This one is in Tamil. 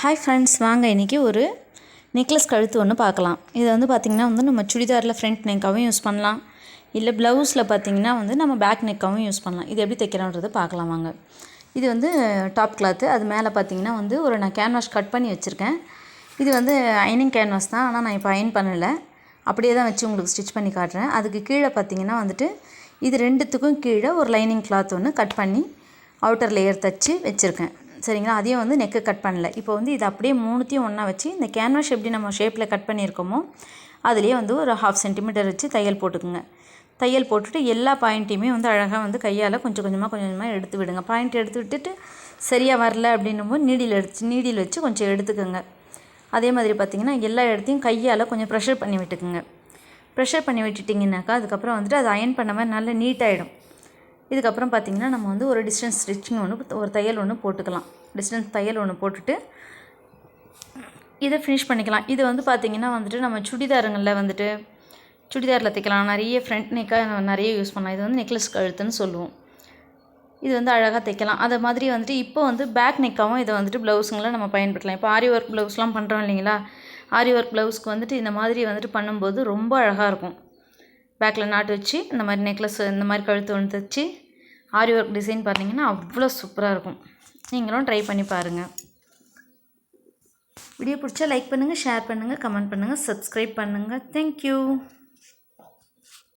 ஹாய் ஃப்ரெண்ட்ஸ், வாங்க இன்றைக்கி ஒரு நெக்லஸ் கழுத்து ஒன்று பார்க்கலாம். இதை வந்து பார்த்திங்கன்னா நம்ம சுடிதாரில் ஃப்ரண்ட் நெக்காகவும் யூஸ் பண்ணலாம், இல்லை ப்ளவுஸில் பார்த்திங்கன்னா நம்ம பேக் நெக்காகவும் யூஸ் பண்ணலாம். இது எப்படி தைக்கிறோன்றதை பார்க்கலாம் வாங்க. இது வந்து டாப் கிளாத்து. அது மேலே பார்த்திங்கன்னா ஒரு நான் கேன்வாஸ் கட் பண்ணி வச்சுருக்கேன். இது வந்து அயனிங் கேன்வாஸ் தான், ஆனால் நான் இப்போ அயன் பண்ணலை, அப்படியே தான் வச்சு உங்களுக்கு ஸ்டிச் பண்ணி காட்டுறேன். அதுக்கு கீழே பார்த்திங்கன்னா இது ரெண்டுத்துக்கும் கீழே ஒரு லைனிங் கிளாத் ஒன்று கட் பண்ணி அவுட்டர் லேயர் தைச்சி வச்சுருக்கேன். சரிங்களா? அதையும் நெக்கு கட் பண்ணல. இப்போ இது அப்படியே மூணுத்தையும் ஒன்றா வச்சு இந்த கேன்வாஸ் எப்படி நம்ம ஷேப்பில் கட் பண்ணியிருக்கோமோ அதுலேயே ஒரு 1/2 சென்டிமீட்டர் வச்சு தையல் போட்டுக்குங்க. தையல் போட்டுட்டு எல்லா பாயிண்ட்டையுமே அழகாக கையால் கொஞ்சம் கொஞ்சமாக எடுத்து விடுங்க. பாயிண்ட் எடுத்து விட்டுட்டு சரியாக வரல அப்படின்னும்போது நீடியில் வச்சு கொஞ்சம் எடுத்துக்கோங்க. அதே மாதிரி பார்த்திங்கன்னா எல்லா இடத்தையும் கையால் கொஞ்சம் ப்ரெஷர் பண்ணி விட்டுக்குங்க. ப்ரெஷர் பண்ணி விட்டுட்டிங்கனாக்கா அதுக்கப்புறம் அது அயன் பண்ண மாதிரி நல்லா நீட்டாகிடும். இதுக்கப்புறம் பார்த்திங்கன்னா நம்ம ஒரு டிஸ்டன்ஸ் ஸ்டிச்சிங் ஒரு தையல் ஒன்று போட்டுக்கலாம். டிஸ்டன்ஸ் தையல் ஒன்று போட்டுட்டு இதை ஃபினிஷ் பண்ணிக்கலாம். இது பார்த்திங்கன்னா நம்ம சுடிதாருங்களில் சுடிதாரில் தைக்கலாம். நிறைய ஃப்ரண்ட் நெக்காக நிறைய யூஸ் பண்ணலாம். இது நெக்லஸ் கழுத்துன்னு சொல்லுவோம். இது அழகாக தைக்கலாம். அதை மாதிரி இப்போ பேக் நெக்காகவும் இதை ப்ளவுஸுங்களை நம்ம பயன்படுத்தலாம். இப்போ ஆரி ஒர்க் ப்ளவுஸ்லாம் பண்ணுறோம் இல்லைங்களா? ஆரி ஒர்க் ப்ளவுஸ்க்கு இந்த மாதிரி பண்ணும்போது ரொம்ப அழகாக இருக்கும். பேக்கில் நாட்டு வச்சு இந்த மாதிரி நெக்லஸ் இந்த மாதிரி கழுத்து ஒன்று தைச்சி ஆரி ஒர்க் டிசைன் பண்ணிங்கன்னா அவ்வளோ சூப்பராக இருக்கும். நீங்களும் ட்ரை பண்ணி பாருங்கள். வீடியோ பிடிச்சா லைக் பண்ணுங்கள், ஷேர் பண்ணுங்கள், கமெண்ட் பண்ணுங்கள், சப்ஸ்கிரைப் பண்ணுங்கள். தேங்க்யூ.